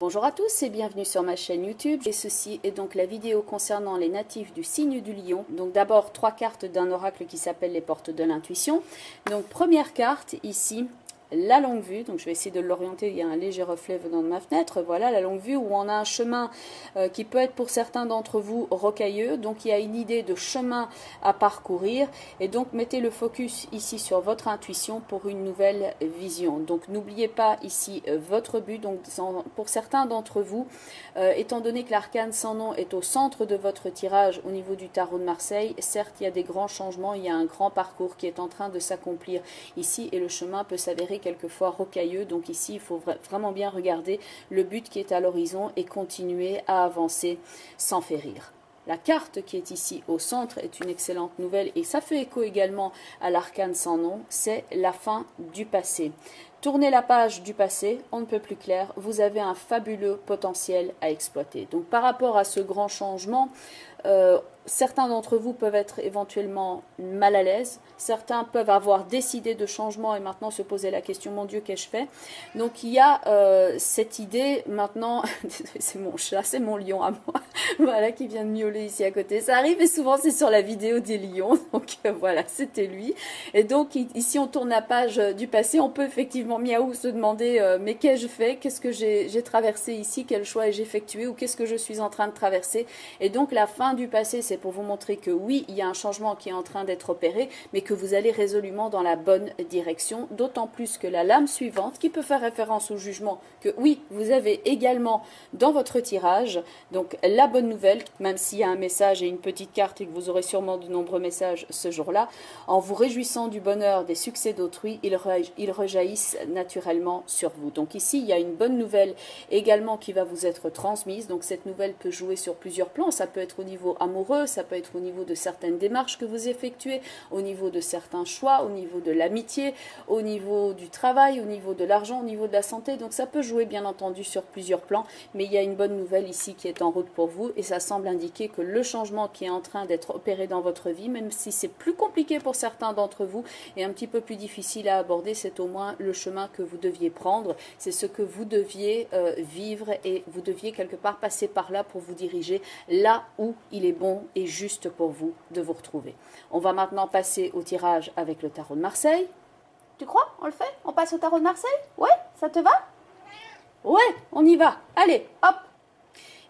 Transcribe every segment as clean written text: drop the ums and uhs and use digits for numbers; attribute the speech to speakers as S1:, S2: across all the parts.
S1: Bonjour à tous et bienvenue sur ma chaîne YouTube. Et ceci est donc la vidéo concernant les natifs du signe du lion. Donc d'abord 3 cartes d'un oracle qui s'appelle les portes de l'intuition. Donc première carte ici, la longue vue. Donc je vais essayer de l'orienter, il y a un léger reflet venant de ma fenêtre. Voilà la longue vue où on a un chemin qui peut être pour certains d'entre vous rocailleux. Donc il y a une idée de chemin à parcourir et donc mettez le focus ici sur votre intuition pour une nouvelle vision. Donc n'oubliez pas ici votre but. Donc pour certains d'entre vous, étant donné que l'arcane sans nom est au centre de votre tirage au niveau du tarot de Marseille, certes il y a des grands changements, il y a un grand parcours qui est en train de s'accomplir ici et le chemin peut s'avérer quelquefois rocailleux. Donc ici il faut vraiment bien regarder le but qui est à l'horizon et continuer à avancer sans férir. La carte qui est ici au centre est une excellente nouvelle et ça fait écho également à l'arcane sans nom, c'est la fin du passé. Tournez la page du passé, on ne peut plus clair, vous avez un fabuleux potentiel à exploiter. Donc par rapport à ce grand changement, certains d'entre vous peuvent être éventuellement mal à l'aise, certains peuvent avoir décidé de changement et maintenant se poser la question, mon Dieu, qu'ai-je fait? Donc il y a cette idée maintenant, c'est mon chat, c'est mon lion à moi, voilà, qui vient de miauler ici à côté. Ça arrive et souvent c'est sur la vidéo des lions, donc voilà, c'était lui. Et donc ici on tourne la page du passé, on peut effectivement miaou se demander mais qu'ai-je fait? Qu'est-ce que j'ai traversé ici? Quel choix ai-je effectué? Ou qu'est-ce que je suis en train de traverser? Et donc la fin du passé, c'est pour vous montrer que oui, il y a un changement qui est en train d'être opéré, mais que vous allez résolument dans la bonne direction, d'autant plus que la lame suivante, qui peut faire référence au jugement, que oui, vous avez également dans votre tirage, donc la bonne nouvelle, même s'il y a un message et une petite carte et que vous aurez sûrement de nombreux messages ce jour-là, en vous réjouissant du bonheur des succès d'autrui, ils rejaillissent naturellement sur vous. Donc ici, il y a une bonne nouvelle également qui va vous être transmise, donc cette nouvelle peut jouer sur plusieurs plans, ça peut être au niveau amoureux, ça peut être au niveau de certaines démarches que vous effectuez, au niveau de certains choix, au niveau de l'amitié, au niveau du travail, au niveau de l'argent, au niveau de la santé. Donc ça peut jouer bien entendu sur plusieurs plans, mais il y a une bonne nouvelle ici qui est en route pour vous et ça semble indiquer que le changement qui est en train d'être opéré dans votre vie, même si c'est plus compliqué pour certains d'entre vous et un petit peu plus difficile à aborder, c'est au moins le chemin que vous deviez prendre, c'est ce que vous deviez vivre et vous deviez quelque part passer par là pour vous diriger là où il est bon et juste pour vous de vous retrouver. On va maintenant passer au tirage avec le tarot de Marseille. Tu crois? On le fait? On passe au tarot de Marseille? Ouais? Ça te va? Ouais, on y va. Allez, hop!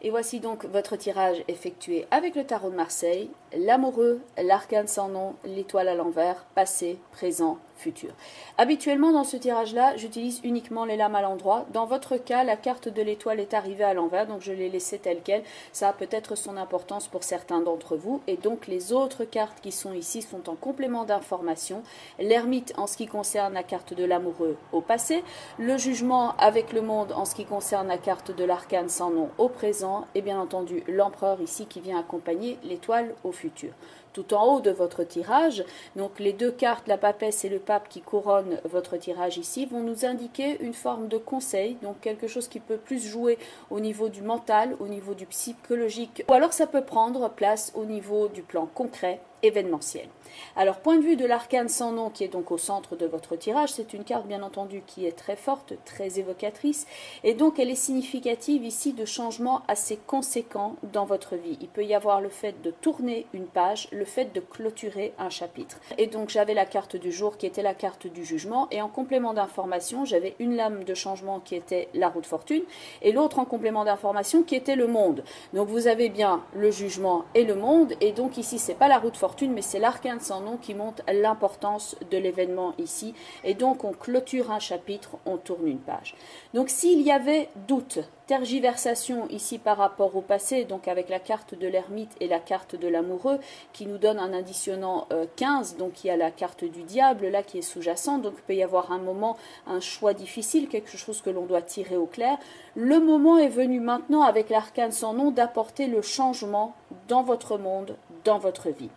S1: Et voici donc votre tirage effectué avec le tarot de Marseille, l'amoureux, l'arcane sans nom, l'étoile à l'envers, passé, présent, futur. Habituellement dans ce tirage-là, j'utilise uniquement les lames à l'endroit. Dans votre cas, la carte de l'étoile est arrivée à l'envers, donc je l'ai laissée telle quelle. Ça a peut-être son importance pour certains d'entre vous. Et donc les autres cartes qui sont ici sont en complément d'information. L'ermite en ce qui concerne la carte de l'amoureux au passé, le jugement avec le monde en ce qui concerne la carte de l'arcane sans nom au présent, et bien entendu l'empereur ici qui vient accompagner l'étoile au futur. Tout en haut de votre tirage, donc les deux cartes, la papesse et le pape qui couronnent votre tirage ici, vont nous indiquer une forme de conseil, donc quelque chose qui peut plus jouer au niveau du mental, au niveau du psychologique, ou alors ça peut prendre place au niveau du plan concret, événementiel. Alors, point de vue de l'arcane sans nom qui est donc au centre de votre tirage, c'est une carte bien entendu qui est très forte, très évocatrice, et donc elle est significative ici de changements assez conséquents dans votre vie. Il peut y avoir le fait de tourner une page, le fait de clôturer un chapitre. Et donc j'avais la carte du jour qui était la carte du jugement, et en complément d'information, j'avais une lame de changement qui était la roue de fortune, et l'autre en complément d'information qui était le monde. Donc vous avez bien le jugement et le monde, et donc ici c'est pas la roue de fortune, mais c'est l'arcane sans nom qui montre l'importance de l'événement ici. Et donc on clôture un chapitre, on tourne une page. Donc s'il y avait doute, tergiversation ici par rapport au passé, donc avec la carte de l'ermite et la carte de l'amoureux, qui nous donne un additionnant 15, donc il y a la carte du diable là qui est sous-jacente, donc il peut y avoir un moment, un choix difficile, quelque chose que l'on doit tirer au clair. Le moment est venu maintenant avec l'arcane sans nom d'apporter le changement dans votre monde, dans votre vie.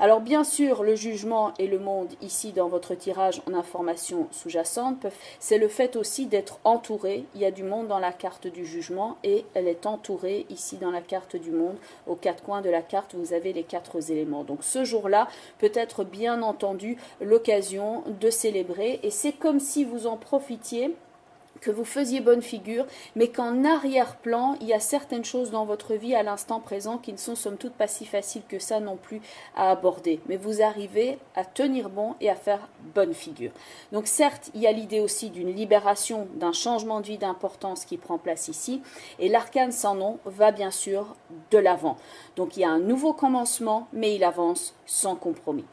S1: Alors bien sûr, le jugement et le monde ici dans votre tirage en information sous-jacente, c'est le fait aussi d'être entouré. Il y a du monde dans la carte du jugement et elle est entourée ici dans la carte du monde. Aux quatre coins de la carte, vous avez les 4 éléments. Donc ce jour-là peut être bien entendu l'occasion de célébrer et c'est comme si vous en profitiez que vous faisiez bonne figure, mais qu'en arrière-plan, il y a certaines choses dans votre vie à l'instant présent qui ne sont somme toute pas si faciles que ça non plus à aborder. Mais vous arrivez à tenir bon et à faire bonne figure. Donc certes, il y a l'idée aussi d'une libération, d'un changement de vie d'importance qui prend place ici, et l'arcane sans nom va bien sûr de l'avant. Donc il y a un nouveau commencement, mais il avance sans compromis.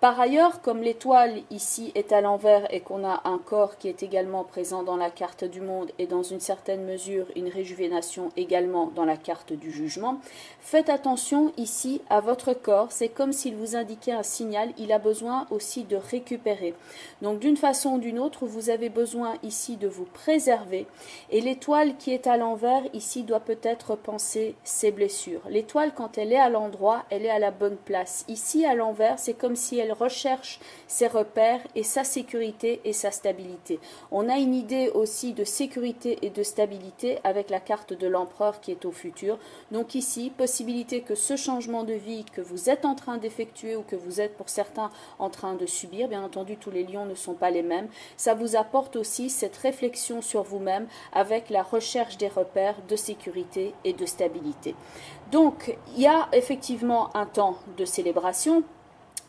S1: Par ailleurs, comme l'étoile ici est à l'envers et qu'on a un corps qui est également présent dans la carte du monde et dans une certaine mesure une réjuvénation également dans la carte du jugement, faites attention ici à votre corps. C'est comme s'il vous indiquait un signal, il a besoin aussi de récupérer. Donc d'une façon ou d'une autre, vous avez besoin ici de vous préserver. Et l'étoile qui est à l'envers ici doit peut-être penser ses blessures. L'étoile, quand elle est à l'endroit, elle est à la bonne place. Ici à l'envers, c'est comme si elle recherche ses repères et sa sécurité et sa stabilité. On a une idée aussi de sécurité et de stabilité avec la carte de l'empereur qui est au futur. Donc ici, possibilité que ce changement de vie que vous êtes en train d'effectuer ou que vous êtes pour certains en train de subir, bien entendu tous les lions ne sont pas les mêmes, ça vous apporte aussi cette réflexion sur vous-même avec la recherche des repères de sécurité et de stabilité. Donc il y a effectivement un temps de célébration,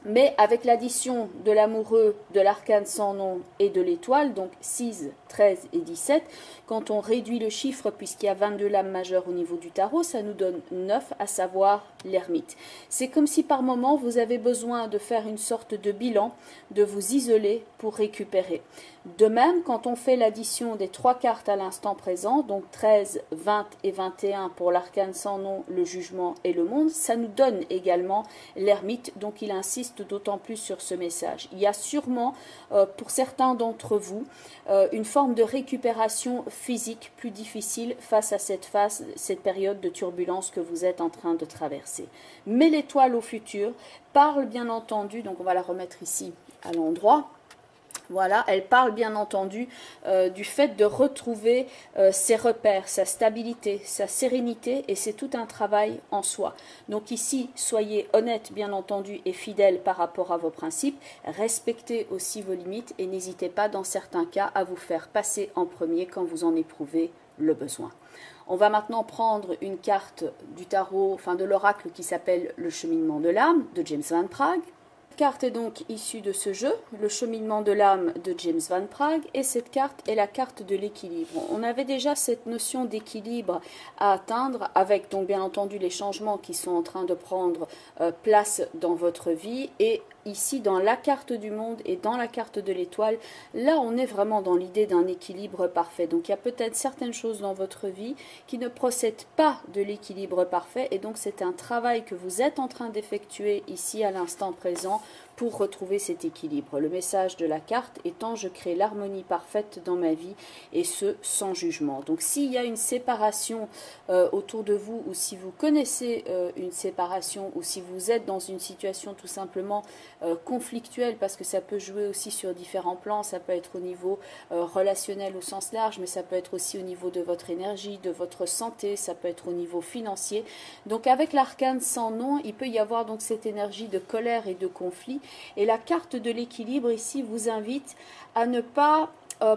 S1: mais avec l'addition de l'amoureux, de l'arcane sans nom et de l'étoile, donc 6, 13 et 17, quand on réduit le chiffre, puisqu'il y a 22 lames majeures au niveau du tarot, ça nous donne 9, à savoir l'ermite. C'est comme si par moment, vous avez besoin de faire une sorte de bilan, de vous isoler pour récupérer. De même, quand on fait l'addition des 3 cartes à l'instant présent, donc 13, 20 et 21 pour l'arcane sans nom, le jugement et le monde, ça nous donne également l'ermite, donc il insiste d'autant plus sur ce message. Il y a sûrement, pour certains d'entre vous, une forme de récupération physique plus difficile face à cette période de turbulence que vous êtes en train de traverser. Mais l'étoile au futur parle bien entendu, donc on va la remettre ici à l'endroit. Voilà, elle parle bien entendu du fait de retrouver ses repères, sa stabilité, sa sérénité, et c'est tout un travail en soi. Donc ici, soyez honnête bien entendu et fidèle par rapport à vos principes, respectez aussi vos limites et n'hésitez pas dans certains cas à vous faire passer en premier quand vous en éprouvez le besoin. On va maintenant prendre une carte du tarot, enfin de l'oracle qui s'appelle le cheminement de l'âme de James Van Praagh. Cette carte est donc issue de ce jeu, le cheminement de l'âme de James Van Praagh, et cette carte est la carte de l'équilibre. On avait déjà cette notion d'équilibre à atteindre avec donc bien entendu les changements qui sont en train de prendre place dans votre vie, et ici dans la carte du monde et dans la carte de l'étoile, là on est vraiment dans l'idée d'un équilibre parfait. Donc il y a peut-être certaines choses dans votre vie qui ne procèdent pas de l'équilibre parfait, et donc c'est un travail que vous êtes en train d'effectuer ici à l'instant présent pour retrouver cet équilibre. Le message de la carte étant: je crée l'harmonie parfaite dans ma vie, et ce sans jugement. Donc s'il y a une séparation autour de vous, ou si vous connaissez une séparation, ou si vous êtes dans une situation tout simplement conflictuelle, parce que ça peut jouer aussi sur différents plans, ça peut être au niveau relationnel au sens large, mais ça peut être aussi au niveau de votre énergie, de votre santé, ça peut être au niveau financier. Donc avec l'arcane sans nom, il peut y avoir donc cette énergie de colère et de conflit. Et la carte de l'équilibre ici vous invite à ne pas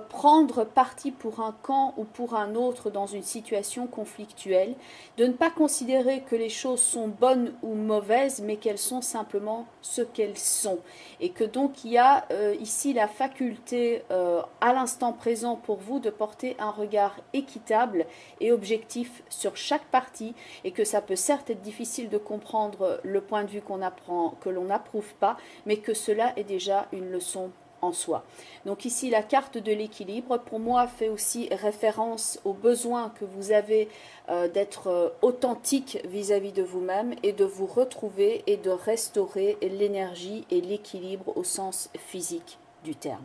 S1: prendre parti pour un camp ou pour un autre dans une situation conflictuelle, de ne pas considérer que les choses sont bonnes ou mauvaises, mais qu'elles sont simplement ce qu'elles sont. Et que donc il y a ici la faculté à l'instant présent pour vous de porter un regard équitable et objectif sur chaque partie, et que ça peut certes être difficile de comprendre le point de vue qu'on apprend, que l'on n'approuve pas, mais que cela est déjà une leçon en soi. Donc ici la carte de l'équilibre pour moi fait aussi référence au besoin que vous avez d'être authentique vis-à-vis de vous-même, et de vous retrouver et de restaurer l'énergie et l'équilibre au sens physique du terme.